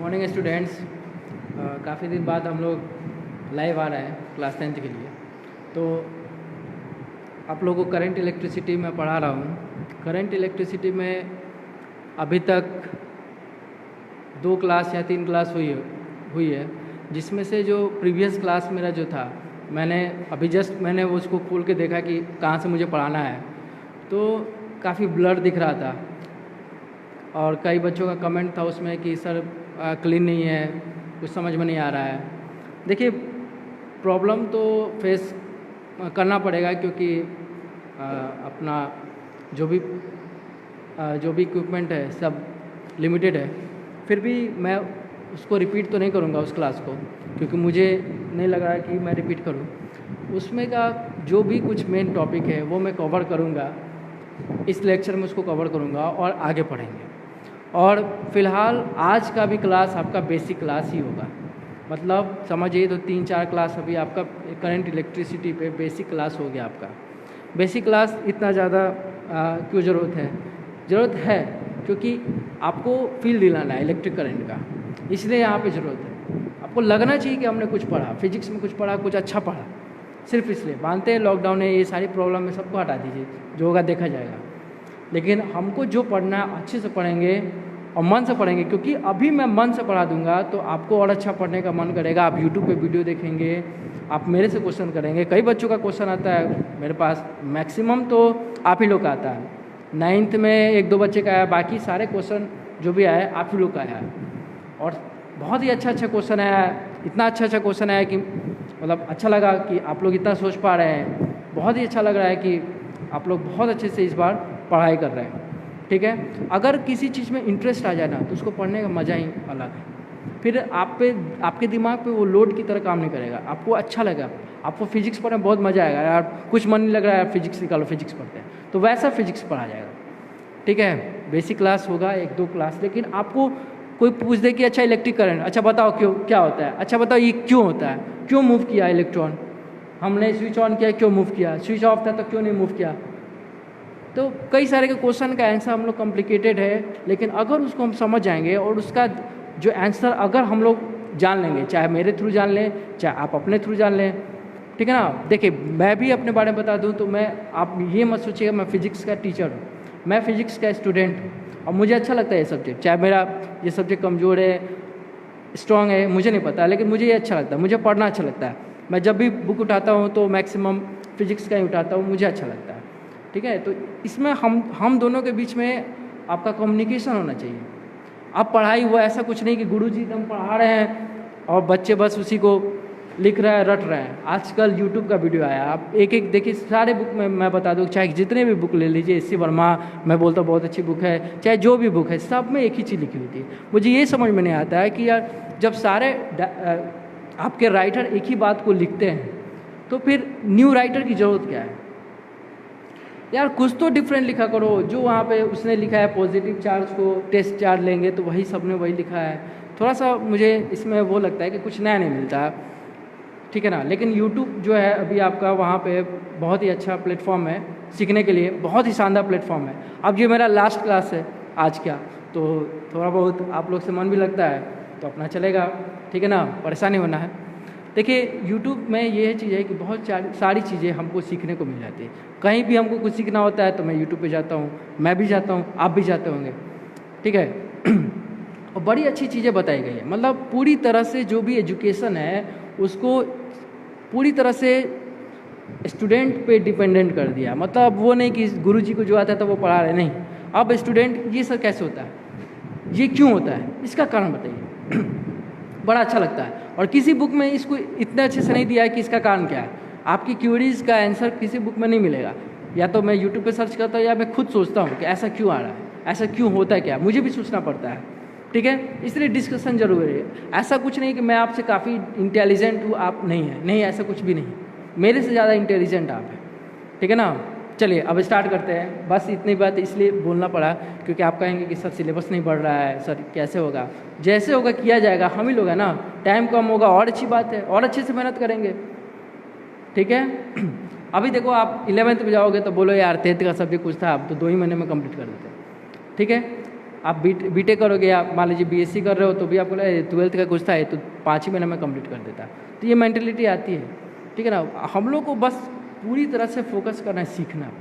Morning students. काफ़ी दिन बाद हम लोग लाइव आ रहे हैं क्लास 10th के लिए। तो आप लोगों को करंट इलेक्ट्रिसिटी में पढ़ा रहा हूँ। करंट इलेक्ट्रिसिटी में अभी तक 2 क्लास या 3 क्लास हुई है, जिसमें से जो प्रीवियस क्लास मेरा जो था, मैंने उसको खोल के देखा कि कहाँ से मुझे पढ़ाना है, तो काफ़ी ब्लर दिख रहा था। और कई बच्चों का कमेंट था उसमें कि सर क्लीन नहीं है, कुछ समझ में नहीं आ रहा है। देखिए, प्रॉब्लम तो फेस करना पड़ेगा, क्योंकि अपना जो भी इक्विपमेंट है सब लिमिटेड है। फिर भी मैं उसको रिपीट तो नहीं करूँगा उस क्लास को, क्योंकि मुझे नहीं लग रहा है कि मैं रिपीट करूँ। उसमें का जो भी कुछ मेन टॉपिक है वो मैं कवर करूँगा, इस लेक्चर में उसको कवर करूँगा और आगे पढ़ेंगे। और फ़िलहाल आज का भी क्लास आपका बेसिक क्लास ही होगा, मतलब समझिए तो 3-4 क्लास अभी आपका करंट इलेक्ट्रिसिटी पे बेसिक क्लास हो गया आपका। बेसिक क्लास इतना ज़्यादा क्यों ज़रूरत है क्योंकि आपको फील दिलाना है इलेक्ट्रिक करंट का, इसलिए यहाँ पे ज़रूरत है। आपको लगना चाहिए कि हमने कुछ पढ़ा, फिजिक्स में कुछ पढ़ा, कुछ अच्छा पढ़ा, सिर्फ इसलिए। मानते हैं लॉकडाउन है, ये सारी प्रॉब्लम है, सबको हटा दीजिए, जो होगा देखा जाएगा। लेकिन हमको जो पढ़ना है अच्छे से पढ़ेंगे और मन से पढ़ेंगे, क्योंकि अभी मैं मन से पढ़ा दूंगा तो आपको और अच्छा पढ़ने का मन करेगा। आप यूट्यूब पे वीडियो देखेंगे, आप मेरे से क्वेश्चन करेंगे। कई बच्चों का क्वेश्चन आता है मेरे पास, मैक्सिमम तो आप ही लोग का आता है। 9th में 1-2 बच्चे का आया, बाकी सारे क्वेश्चन जो भी आए आप ही लोग का आया है। और बहुत ही अच्छा क्वेश्चन आया, इतना अच्छा क्वेश्चन आया कि मतलब अच्छा लगा कि आप लोग इतना सोच पा रहे हैं। बहुत ही अच्छा लग रहा है कि आप लोग बहुत अच्छे से इस बार पढ़ाई कर रहे हैं, ठीक है। अगर किसी चीज़ में इंटरेस्ट आ जाए ना, तो उसको पढ़ने का मज़ा ही अलग है। फिर आपके दिमाग पे वो लोड की तरह काम नहीं करेगा, आपको अच्छा लगेगा। आपको फिजिक्स पढ़ने में बहुत मज़ा आएगा यार, कुछ मन नहीं लग रहा है, फिजिक्स निकालो, फिजिक्स पढ़ते हैं, तो वैसा फिजिक्स पढ़ा जाएगा, ठीक है। बेसिक क्लास होगा 1-2 क्लास, लेकिन आपको कोई पूछ दे कि अच्छा इलेक्ट्रिक करंट, अच्छा बताओ क्या होता है, अच्छा बताओ ये क्यों होता है, क्यों मूव किया इलेक्ट्रॉन, हमने स्विच ऑन किया क्यों मूव किया, स्विच ऑफ था तो क्यों नहीं मूव किया। तो कई सारे के क्वेश्चन का आंसर हम लोग कॉम्प्लिकेटेड है, लेकिन अगर उसको हम समझ जाएंगे और उसका जो आंसर अगर हम लोग जान लेंगे, चाहे मेरे थ्रू जान लें, चाहे आप अपने थ्रू जान लें, ठीक है ना। देखिए, मैं भी अपने बारे में बता दूं तो आप ये मत सोचिएगा मैं फिजिक्स का टीचर हूँ, मैं फिजिक्स का स्टूडेंट हूँ और मुझे अच्छा लगता है ये सब्जेक्ट। चाहे मेरा ये सब्जेक्ट कमज़ोर है, स्ट्रॉन्ग है, मुझे नहीं पता, लेकिन मुझे ये अच्छा लगता है, मुझे पढ़ना अच्छा लगता है। मैं जब भी बुक उठाता हूँ तो मैक्सिमम फिजिक्स का ही उठाता हूँ, मुझे अच्छा लगता है, ठीक है। तो इसमें हम दोनों के बीच में आपका कम्युनिकेशन होना चाहिए। अब पढ़ाई हुआ ऐसा कुछ नहीं कि गुरुजी एकदम पढ़ा रहे हैं और बच्चे बस उसी को लिख रहे हैं, रट रहे हैं। आजकल यूट्यूब का वीडियो आया, आप एक देखिए, सारे बुक में मैं बता दूँ, चाहे जितने भी बुक ले लीजिए, एस सी वर्मा, मैं बोलता हूँ बहुत अच्छी बुक है, चाहे जो भी बुक है, सब में एक ही चीज़ लिखी हुई थी। मुझे ये समझ में नहीं आता है कि यार जब सारे आपके राइटर एक ही बात को लिखते हैं तो फिर न्यू राइटर की ज़रूरत क्या है यार। कुछ तो डिफरेंट लिखा करो। जो वहाँ पे उसने लिखा है पॉजिटिव चार्ज को टेस्ट चार्ज लेंगे, तो वही सबने वही लिखा है। थोड़ा सा मुझे इसमें वो लगता है कि कुछ नया नहीं मिलता, ठीक है ना। लेकिन YouTube जो है अभी आपका वहाँ पे बहुत ही अच्छा प्लेटफॉर्म है सीखने के लिए, बहुत ही शानदार प्लेटफॉर्म है। अब ये मेरा लास्ट क्लास है आज का, तो थोड़ा बहुत आप लोग से मन भी लगता है तो अपना चलेगा, ठीक है ना, परेशानी होना है। देखिए, YouTube में ये चीज़ है कि बहुत सारी चीज़ें हमको सीखने को मिल जाती है। कहीं भी हमको कुछ सीखना होता है तो मैं YouTube पे जाता हूँ, मैं भी जाता हूँ, आप भी जाते होंगे, ठीक है। और बड़ी अच्छी चीज़ें बताई गई है, मतलब पूरी तरह से जो भी एजुकेशन है उसको पूरी तरह से स्टूडेंट पे डिपेंडेंट कर दिया। मतलब वो नहीं कि गुरुजी को जो आता है तो वो पढ़ा रहे, नहीं। अब स्टूडेंट, ये सब कैसे होता है, ये क्यों होता है, इसका कारण बताइए। बड़ा अच्छा लगता है। और किसी बुक में इसको इतने अच्छे से नहीं दिया है कि इसका कारण क्या है। आपकी क्यूरीज का आंसर किसी बुक में नहीं मिलेगा। या तो मैं यूट्यूब पे सर्च करता हूँ या मैं खुद सोचता हूँ कि ऐसा क्यों आ रहा है, ऐसा क्यों होता है, क्या मुझे भी सोचना पड़ता है, ठीक है। इसलिए डिस्कशन जरूरी है। ऐसा कुछ नहीं कि मैं आपसे काफ़ी इंटेलिजेंट हूँ, आप नहीं है, नहीं, ऐसा कुछ भी नहीं। मेरे से ज़्यादा इंटेलिजेंट आप हैं, ठीक है ना। चलिए अब स्टार्ट करते हैं। बस इतनी बात इसलिए बोलना पड़ा क्योंकि आप कहेंगे कि सर सिलेबस नहीं बढ़ रहा है, सर कैसे होगा। जैसे होगा किया जाएगा, हम ही लोग हैं ना। टाइम कम होगा और अच्छी बात है, और अच्छे से मेहनत करेंगे, ठीक है। अभी देखो, आप 11th में जाओगे तो बोलो यार 10th का सब्जेक्ट कुछ था, अब तो 2 ही महीने में कंप्लीट कर देते, ठीक है। आप बीटेक करोगे, आप मान लीजिए बीएससी कर रहे हो तो भी आपको 12th का कुछ था तो 5 ही महीने में कंप्लीट कर देता। तो ये मेंटेलिटी आती है, ठीक है ना। हम लोग को बस पूरी तरह से फोकस करना है, सीखना।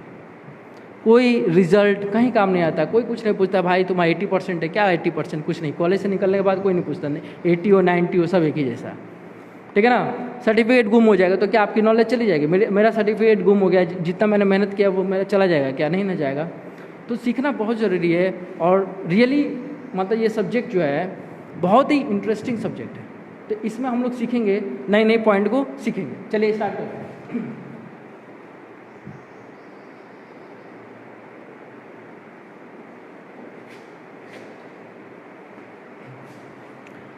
कोई रिजल्ट कहीं काम नहीं आता, कोई कुछ नहीं पूछता भाई तुम्हारा 80% है क्या, 80% कुछ नहीं। कॉलेज से निकलने के बाद कोई नहीं पूछता, नहीं 80 हो 90 हो सब एक ही जैसा, ठीक है ना। सर्टिफिकेट गुम हो जाएगा तो क्या आपकी नॉलेज चली जाएगी? मेरा सर्टिफिकेट गुम हो गया, जितना मैंने मेहनत किया वो मेरा चला जाएगा क्या? नहीं ना जाएगा। तो सीखना बहुत ज़रूरी है। और रियली मतलब ये सब्जेक्ट जो है बहुत ही इंटरेस्टिंग सब्जेक्ट है, तो इसमें हम लोग सीखेंगे, नए नए पॉइंट को सीखेंगे। चलिए स्टार्ट करते हैं।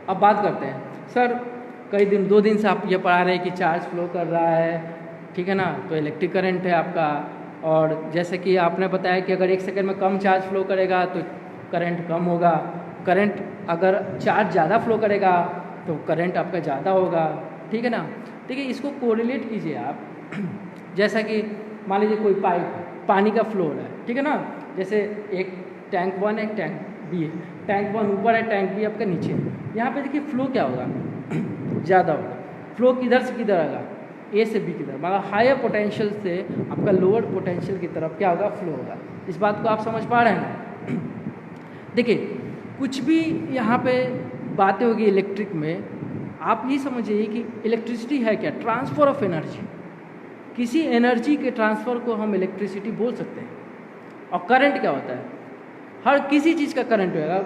अब बात करते हैं, सर कई दिन 2 दिन से आप ये पढ़ा रहे हैं कि चार्ज फ्लो कर रहा है, ठीक है ना, तो इलेक्ट्रिक करंट है आपका। और जैसे कि आपने बताया कि अगर 1 सेकंड में कम चार्ज फ्लो करेगा तो करंट कम होगा, करंट अगर चार्ज ज़्यादा फ्लो करेगा तो करंट आपका ज़्यादा होगा, ठीक है ना। ठीक है, इसको कोरिलेट कीजिए आप। जैसा कि मान लीजिए कोई पाइप पानी का फ्लो हो रहा है, ठीक है ना। जैसे एक टैंक 1 है, एक टैंक बी है, टैंक 1 ऊपर है, टैंक बी आपका नीचे है। यहाँ पे देखिए फ्लो क्या होगा, ज़्यादा होगा। फ्लो किधर से किधर आएगा? ए से बी की तरफ, मतलब हायर पोटेंशियल से आपका लोअर पोटेंशियल की तरफ क्या होगा? फ्लो होगा। इस बात को आप समझ पा रहे हैं? देखिए कुछ भी यहाँ पे बातें होगी इलेक्ट्रिक में, आप ये समझिए कि इलेक्ट्रिसिटी है क्या? Transfer of energy. किसी एनर्जी के ट्रांसफ़र को हम इलेक्ट्रिसिटी बोल सकते हैं। और करंट क्या होता है? हर किसी चीज़ का करंट होगा।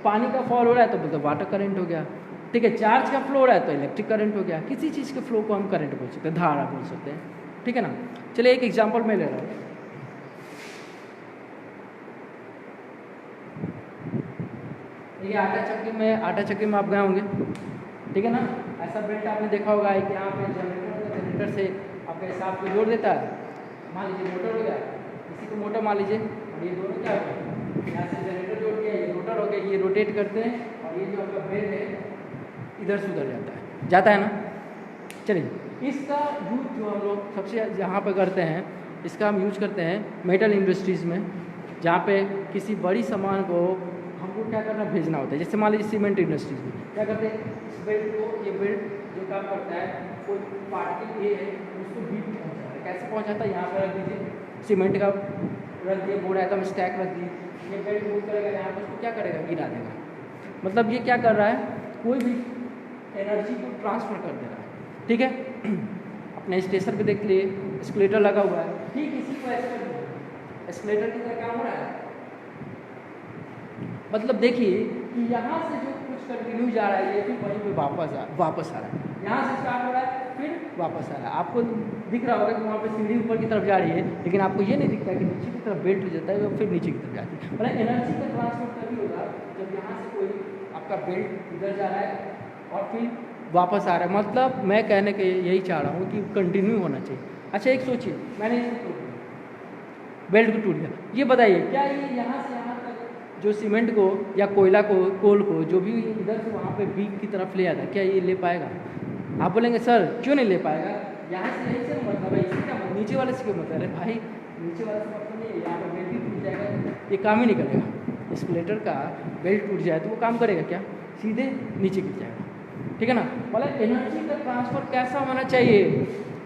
पानी का फॉल हो रहा है तो बोलते वाटर करंट हो गया, ठीक है। चार्ज का फ्लो हो रहा है तो इलेक्ट्रिक करंट हो गया। किसी चीज़ के फ्लो को हम करंट बोल सकते हैं, धारा बोल सकते हैं, ठीक है ना। चलिए एक एग्जांपल मैं ले रहा हूँ। देखिए आटा चक्की में आप गए होंगे, ठीक है ना। ऐसा बेल्ट आपने देखा होगा कि यहाँ पे जनरेटर से आपके हिसाब को जोड़ देता है। मान लीजिए मोटर हो गया, इसी को मोटर मान लीजिए, और ये दोनों क्या हो गया, यहाँ से जनरेटर जोड़ दिया, ये रोटर हो गया, ये रोटेट करते हैं और ये जो आपका बेल्ट है इधर से उधर जाता है ना। चलिए इसका यूज जो हम लोग सबसे यहाँ पे करते हैं, इसका हम यूज करते हैं मेटल इंडस्ट्रीज़ में, जहाँ पे किसी बड़ी सामान को हमको क्या करना, भेजना होता है। जैसे मान लीजिए सीमेंट इंडस्ट्रीज में क्या करते हैं, इस बेल्ट को, ये बेल्ट जो काम करता है, कोई पार्टिकल ये है उसको बी पहुँचाता है। कैसे पहुँचाता है? यहाँ पर रख दीजिए, सीमेंट का रख दिए, बोर्ड आइटम स्टैक रख दिए, ये बेल्ट मूव करेगा, यहाँ पर उसको क्या करेगा, गिरा देगा। मतलब ये क्या कर रहा है, कोई भी एनर्जी को ट्रांसफ़र कर दे रहा है, ठीक है। अपने स्टेशन पे देख लिए एस्केलेटर लगा हुआ है, ठीक इसी को एस्केलेटर की तरह काम हो रहा है। मतलब देखिए कि यहाँ से जो कुछ कंटिन्यू जा रहा है, ये फिर वहीं पे वापस आ रहा है। यहाँ से स्टार्ट हो रहा है फिर वापस आ रहा है। आपको दिख रहा होगा कि वहाँ पे सीढ़ी ऊपर की तरफ जा रही है, लेकिन आपको ये नहीं दिखता कि नीचे की तरफ बेल्ट हो जाता है और फिर नीचे की तरफ जाती है। मतलब एनर्जी का ट्रांसफर तभी होगा जब यहाँ से कोई आपका बेल्ट इधर जा रहा है और फिर वापस आ रहा है। मतलब मैं कहने के यही चाह रहा हूँ कि कंटिन्यू होना चाहिए। अच्छा एक सोचिए, मैंने इसको तोड़ दिया, बेल्ट को टूट गया, ये बताइए क्या ये यहाँ से यहाँ तक जो सीमेंट को या कोयला को, कोल को, जो भी इधर से वहाँ पे बीक की तरफ ले आता है, क्या ये ले पाएगा? आप बोलेंगे सर क्यों नहीं ले पाएगा, यहाँ से यहीं से मतलब है, इससे क्या नीचे वाले से क्यों मतलब? अरे भाई नीचे वाले से मतलब नहीं है, यहाँ पर बेल्ट ही टूट जाएगा, ये काम ही नहीं करेगा। एस्केलेटर का बेल्ट टूट जाए तो वो काम करेगा क्या? सीधे नीचे गिर जाएगा, ठीक है ना। मतलब एनर्जी का ट्रांसफ़र कैसा होना चाहिए?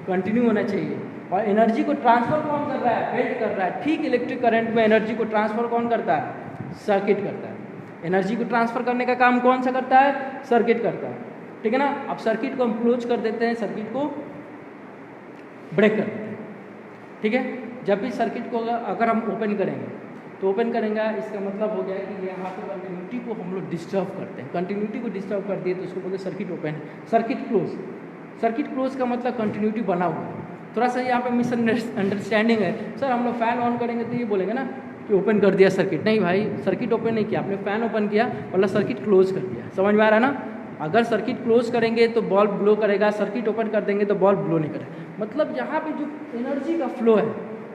कंटिन्यू होना चाहिए। और एनर्जी को ट्रांसफ़र कौन कर रहा है? बेल्ट कर रहा है। ठीक इलेक्ट्रिक करंट में एनर्जी को ट्रांसफ़र कौन करता है? सर्किट करता है। एनर्जी को ट्रांसफ़र करने का काम कौन सा करता है? सर्किट करता है, ठीक है ना। अब सर्किट को हम क्लोज कर देते हैं, सर्किट को ब्रेक कर देते हैं, ठीक है। जब भी सर्किट को अगर हम ओपन करेंगे तो ओपन करेंगे, इसका मतलब हो गया कि यहाँ पे कंटिन्यूटी को हम लोग डिस्टर्ब करते हैं। कंटिन्यूटी को डिस्टर्ब कर दिए तो उसको बोलते हैं सर्किट ओपन है। सर्किट क्लोज, सर्किट क्लोज का मतलब कंटिन्यूटी बना हुआ है। थोड़ा सा यहाँ पे मिसअंडरस्टैंडिंग है, सर हम लोग फ़ैन ऑन करेंगे तो ये बोलेंगे ना कि ओपन कर दिया सर्किट। नहीं भाई, सर्किट ओपन नहीं किया आपने, फ़ैन ओपन किया मतलब सर्किट क्लोज कर दिया। समझ में आ रहा है ना। अगर सर्किट क्लोज करेंगे तो बल्ब ग्लो करेगा, सर्किट ओपन कर देंगे तो बल्ब ग्लो नहीं करेगा। मतलब यहाँ पे जो एनर्जी का फ्लो है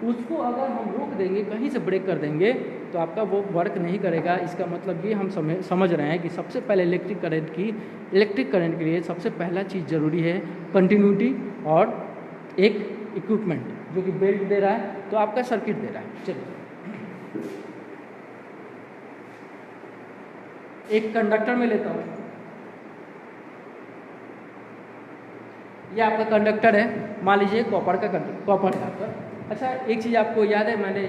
उसको अगर हम रोक देंगे, कहीं से ब्रेक कर देंगे तो आपका वो वर्क नहीं करेगा। इसका मतलब ये हम समझ रहे हैं कि सबसे पहले इलेक्ट्रिक करंट के लिए सबसे पहला चीज़ ज़रूरी है कंटिन्यूटी और एक इक्विपमेंट जो कि बेल्ट दे रहा है तो आपका सर्किट दे रहा है। चलिए एक कंडक्टर में लेता हूँ, ये आपका कंडक्टर है, मान लीजिए कॉपर का कॉपर है आपका। अच्छा, एक चीज़ आपको याद है, मैंने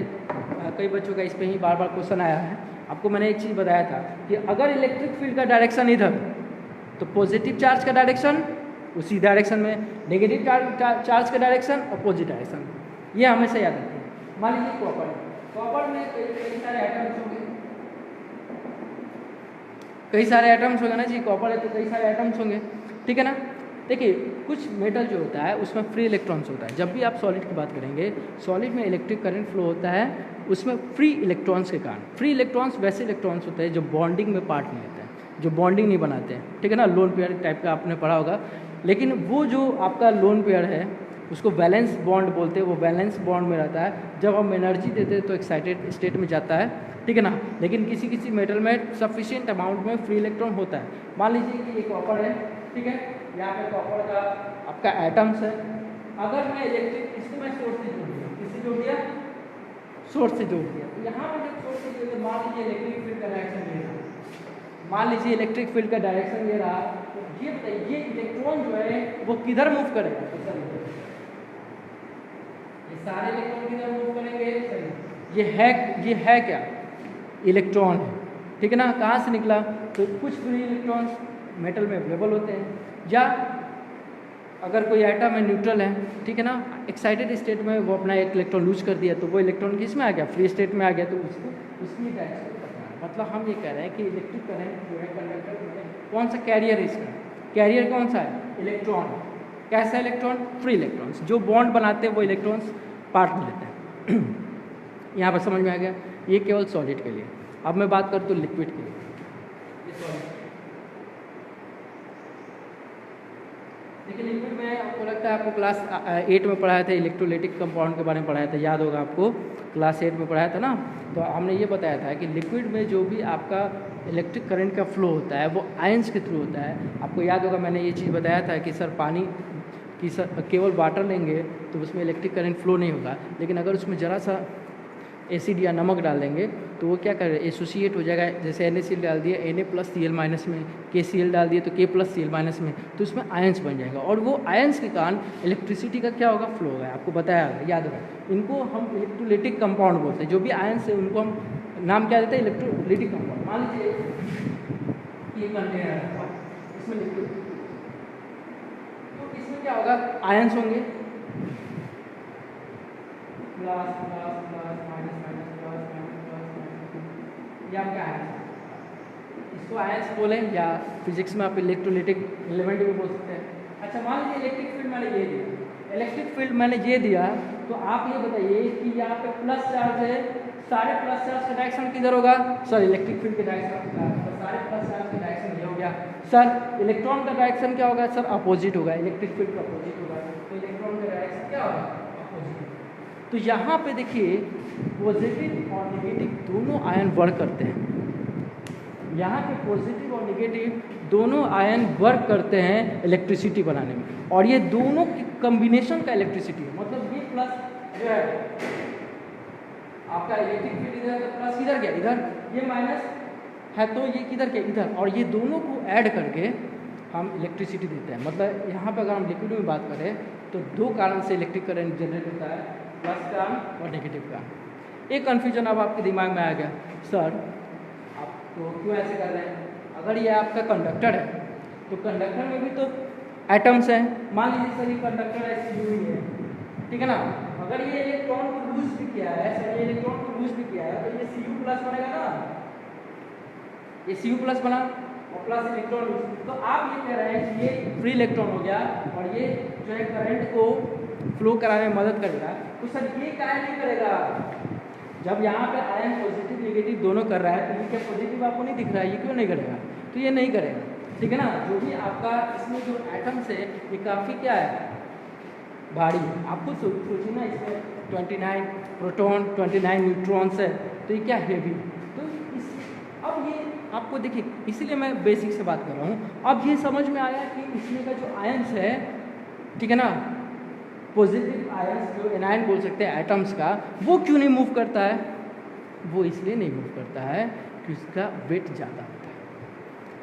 कई बच्चों का इस पे ही बार बार क्वेश्चन आया है, आपको मैंने एक चीज़ बताया था कि अगर इलेक्ट्रिक फील्ड का डायरेक्शन इधर, तो पॉजिटिव चार्ज का डायरेक्शन उसी डायरेक्शन में, नेगेटिव चार्ज का डायरेक्शन अपोजिट डायरेक्शन, ये हमेशा याद रखिए। मान लीजिए कॉपर में कई सारे एटम्स होंगे, कई सारे एटम्स होंगे ना जी, कॉपर है तो कई सारे एटम्स होंगे, ठीक है ना। देखिए कुछ मेटल जो होता है उसमें फ्री इलेक्ट्रॉन्स होता है। जब भी आप सॉलिड की बात करेंगे, सॉलिड में इलेक्ट्रिक करंट फ्लो होता है उसमें फ्री इलेक्ट्रॉन्स के कारण। फ्री इलेक्ट्रॉन्स वैसे इलेक्ट्रॉन्स होते हैं जो बॉन्डिंग में पार्ट नहीं लेते हैं, जो बॉन्डिंग नहीं बनाते हैं, ठीक है ना, लोन पेयर टाइप का आपने पढ़ा होगा। लेकिन वो जो आपका लोन पेयर है उसको वैलेंस बॉन्ड बोलते हैं, वो वैलेंस बॉन्ड में रहता है। जब हम एनर्जी देते हैं तो एक्साइटेड स्टेट में जाता है, ठीक है ना। लेकिन किसी किसी मेटल में सफिशिएंट अमाउंट में फ्री इलेक्ट्रॉन होता है। मान लीजिए कि ये कॉपर है, ठीक है, यहाँ पे कॉपर का आपका एटम्स है। अगर मैं इलेक्ट्रिक, इसको मैं सोर्स से जोड़ दिया, किससे जोड़ दिया, सोर्स से जोड़ दिया, तो यहाँ पर जब सोर्स से जोड़ दिया, मान लीजिए इलेक्ट्रिक फील्ड का डायरेक्शन ये रहा, मान लीजिए इलेक्ट्रिक फील्ड का डायरेक्शन ये रहा, तो ये बताइए ये इलेक्ट्रॉन जो है वो किधर मूव करेगा, तो ये सारे इलेक्ट्रॉन किधर मूव करेंगे, ये है क्या, इलेक्ट्रॉन है, ठीक है ना। कहाँ से निकला, तो कुछ फ्री इलेक्ट्रॉन्स मेटल में अवेलेबल होते हैं, या अगर कोई एटम है न्यूट्रल है, ठीक है ना, एक्साइटेड स्टेट में वो अपना एक इलेक्ट्रॉन लूज कर दिया, तो वो इलेक्ट्रॉन किस में आ गया, फ्री स्टेट में आ गया, तो उसको उसकी डायरेक्शन पता है। मतलब हम ये कह रहे हैं कि इलेक्ट्रिक करंट जो है कंडक्टर में कौन सा कैरियर है, इसका कैरियर कौन सा है, इलेक्ट्रॉन। कैसा इलेक्ट्रॉन, फ्री इलेक्ट्रॉन्स, जो बॉन्ड बनाते हैं वो इलेक्ट्रॉन्स पार्ट में लेते हैं। यहाँ पर समझ में आ गया, ये केवल सॉलिड के लिए। अब मैं बात करता हूँ लिक्विड के लिए। देखिए लिक्विड में आपको लगता है आपको क्लास 8 में पढ़ाया था, इलेक्ट्रोलाइटिक कंपाउंड के बारे में पढ़ाया था, याद होगा आपको, क्लास 8 में पढ़ाया था ना। तो हमने ये बताया था कि लिक्विड में जो भी आपका इलेक्ट्रिक करंट का फ्लो होता है वो आयंस के थ्रू होता है। आपको याद होगा मैंने ये चीज़ बताया था कि सर पानी कि सर केवल वाटर लेंगे तो उसमें इलेक्ट्रिक करंट फ्लो नहीं होगा, लेकिन अगर उसमें ज़रा सा एसिड या नमक डाल देंगे तो वो क्या कर एसोसिएट हो जाएगा। जैसे NaCl डाल दिया, Na+Cl- में, KCl डाल दिए तो K+Cl- में, तो उसमें आयंस बन जाएगा, और वो आयंस के कारण इलेक्ट्रिसिटी का क्या होगा, फ्लो होगा। आपको बताया होगा, याद होगा। इनको हम इलेक्ट्रोलाइटिक कंपाउंड बोलते हैं। जो भी आयंस है उनको हम नाम क्या देते हैं, इलेक्ट्रोलाइटिक कंपाउंड। मान लीजिए ये कंटेनर है, इसमें लिक्विड, तो इसमें क्या होगा, आयंस होंगे, plus plus plus minus minus plus minus plus minus, ये आपका आयंस। इसको आयंस बोलें, या फिजिक्स में आप इलेक्ट्रोलाइटिक एलिमेंट भी बोल सकते हैं। अच्छा मान लीजिए इलेक्ट्रिक फील्ड मैंने ये दिया, इलेक्ट्रिक फील्ड मैंने ये दिया, तो आप ये बताइए कि यहाँ पे प्लस चार्ज है, सारे प्लस चार्ज का डायरेक्शन किधर होगा, सर इलेक्ट्रिक फील्ड के डायरेक्शन, तो सारे प्लस चार्ज का डायरेक्शन ये हो गया। सर इलेक्ट्रॉन का डायरेक्शन क्या होगा, सर अपोजिट होगा, इलेक्ट्रिक फील्ड का अपोजिट होगा, तो इलेक्ट्रॉन का डायरेक्शन क्या होगा, अपोजिट। तो यहाँ पे देखिए पॉजिटिव और नेगेटिव दोनों आयन वर्क करते हैं। यहाँ पे पॉजिटिव और नेगेटिव दोनों आयन वर्क करते हैं इलेक्ट्रिसिटी बनाने में, और ये दोनों की कॉम्बिनेशन का इलेक्ट्रिसिटी है। मतलब ये प्लस जो है आपका इलेक्ट्रिक फील्ड इधर है, प्लस किधर गया, इधर, ये माइनस है तो ये किधर गया, इधर, और ये दोनों को ऐड करके हम इलेक्ट्रिसिटी देते हैं। मतलब यहाँ पे अगर हम लिक्विड में बात करें तो दो कारण से इलेक्ट्रिक करंट जनरेट होता है, प्लस का और नेगेटिव का। एक कन्फ्यूजन अब आपके दिमाग में आ गया, सर आप तो क्यों ऐसे कर रहे हैं, अगर ये आपका कंडक्टर है तो कंडक्टर में भी तो एटम्स हैं। मान लीजिए सर ये कंडक्टर है, Cu है, ठीक है ना। अगर ये इलेक्ट्रॉन को लूज भी किया है, सर ये इलेक्ट्रॉन को लूज भी किया है, तो ये Cu+ बनेगा ना, ये Cu+ बना और प्लस इलेक्ट्रॉन लूज। तो आप ये कह रहे हैं कि ये फ्री इलेक्ट्रॉन हो गया, और ये जो है करंट को फ्लो कराने में मदद करेगा। तो सर ये कार्य नहीं करेगा, जब यहाँ पे आयन पॉजिटिव नेगेटिव दोनों कर रहा है, तो ये क्या पॉजिटिव आपको नहीं दिख रहा है, ये क्यों नहीं करेगा, तो ये नहीं करेगा, ठीक है ना। जो भी आपका इसमें जो एटम्स है ये काफ़ी क्या है, भारी है। आपको सोचिए ना, इसमें 29 प्रोटॉन 29 न्यूट्रॉन्स है, तो ये क्या हेवी। तो इस अब ये आपको देखिए, इसीलिए मैं बेसिक से बात कर रहा हूँ। अब ये समझ में आया कि इसमें का जो आयंस है, ठीक है ना, पॉजिटिव आयंस जो एनायन बोल सकते हैं एटम्स का, वो क्यों नहीं मूव करता है, वो इसलिए नहीं मूव करता है कि उसका वेट ज़्यादा होता है।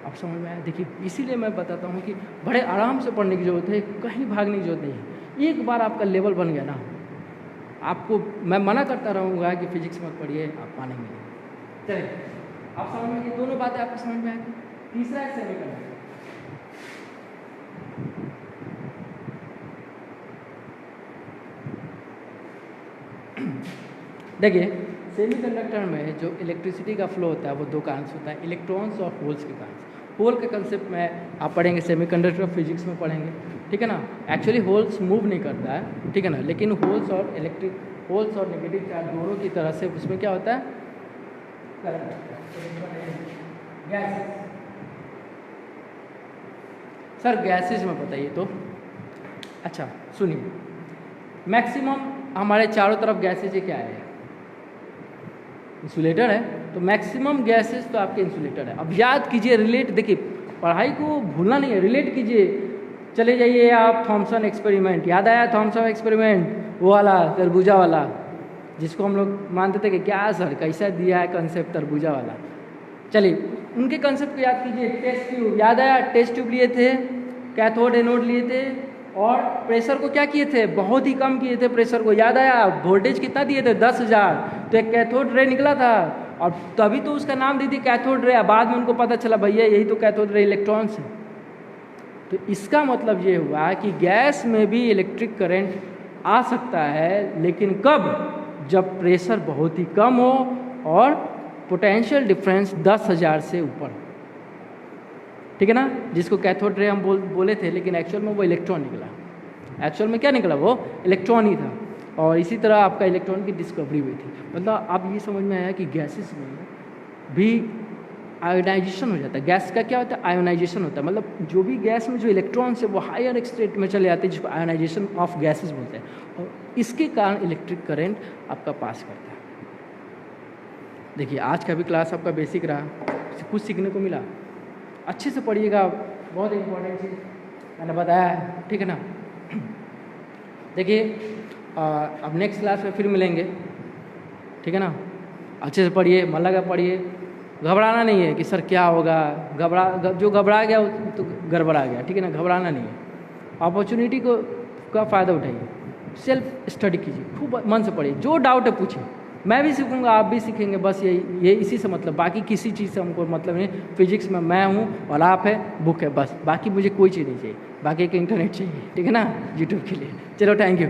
आप समझ में आया? देखिए इसीलिए मैं बताता हूँ कि बड़े आराम से पढ़ने की ज़रूरत है, कहीं भागने की ज़रूरत नहीं है। एक बार आपका लेवल बन गया ना, आपको मैं मना करता रहूँगा कि फिजिक्स मत पढ़िए, आप मानेंगे नहीं। चलिए आप समझ में, ये दोनों बातें आपको समझ में आ गई। तीसरा है सेमीकंडक्टर। देखिए सेमीकंडक्टर में जो इलेक्ट्रिसिटी का फ्लो होता है वो दो कारण से होता है, इलेक्ट्रॉन्स और होल्स के कारण से। होल के कंसेप्ट में आप पढ़ेंगे सेमीकंडक्टर फिजिक्स में पढ़ेंगे, ठीक है ना। एक्चुअली होल्स मूव नहीं करता है, ठीक है ना, लेकिन होल्स और नेगेटिव चार्ज दोनों की तरह से उसमें क्या होता है, गैस। सर गैसेज में बताइए तो। अच्छा सुनिए, मैक्सिमम हमारे चारों तरफ गैसेज क्या है, इंसुलेटर है, तो मैक्सिमम गैसेज तो आपके इंसुलेटर है। अब याद कीजिए, रिलेट, देखिए पढ़ाई को भूलना नहीं है, रिलेट कीजिए। चले जाइए आप थॉमसन एक्सपेरिमेंट, याद आया थॉमसन एक्सपेरिमेंट, वो वाला तरबूजा वाला, जिसको हम लोग मानते थे कि क्या सर कैसा दिया है कंसेप्ट तरबूजा वाला। चलिए उनके कंसेप्ट को याद कीजिए। टेस्ट ट्यूब, याद आया, टेस्ट ट्यूब लिए थे, कैथोड एनोड लिए थे, और प्रेशर को क्या किए थे, बहुत ही कम किए थे प्रेशर को, याद आया। वोल्टेज कितना दिए थे, 10,000, तो एक कैथोड रे निकला था, और तभी तो उसका नाम दी थी कैथोड रे। बाद में उनको पता चला भैया यही तो कैथोड रे इलेक्ट्रॉन्स है। तो इसका मतलब ये हुआ कि गैस में भी इलेक्ट्रिक करंट आ सकता है, लेकिन कब, जब प्रेशर बहुत ही कम हो और पोटेंशियल डिफरेंस 10,000 से ऊपर, ठीक है ना, जिसको कैथोड रे हम बोले थे, लेकिन एक्चुअल में वो इलेक्ट्रॉन निकला। एक्चुअल में क्या निकला, वो इलेक्ट्रॉन ही था। और इसी तरह आपका इलेक्ट्रॉन की डिस्कवरी हुई थी। मतलब आप ये समझ में आया कि गैसेस में भी आयोनाइजेशन हो जाता है। गैस का क्या होता है, आयोनाइजेशन होता है। मतलब जो भी गैस में जो इलेक्ट्रॉन्स है वो हायर स्टेट में चले जाते हैं, जिसको आयोनाइजेशन ऑफ गैसेस बोलते हैं, और इसके कारण इलेक्ट्रिक करंट आपका पास करता है। देखिए आज का भी क्लास आपका बेसिक रहा, कुछ सीखने को मिला, अच्छे से पढ़िएगा, बहुत इंपॉर्टेंट चीज़ मैंने बताया है, ठीक है ना। देखिए अब नेक्स्ट क्लास में फिर मिलेंगे, ठीक है ना। अच्छे से पढ़िए, मन लगा पढ़िए, घबराना नहीं है कि सर क्या होगा, जो घबरा गया तो गड़बड़ा गया, ठीक है ना, घबराना नहीं है। अपॉर्चुनिटी का फ़ायदा उठाइए, सेल्फ स्टडी कीजिए, खूब मन से पढ़िए, जो डाउट है पूछिए, मैं भी सीखूंगा, आप भी सीखेंगे, बस ये इसी से मतलब, बाकी किसी चीज़ से हमको मतलब नहीं। फिजिक्स में मैं हूँ और आप है, बुक है, बस बाकी मुझे कोई चीज़ नहीं चाहिए, बाकी एक इंटरनेट चाहिए, ठीक है ना, यूट्यूब के लिए। चलो थैंक यू।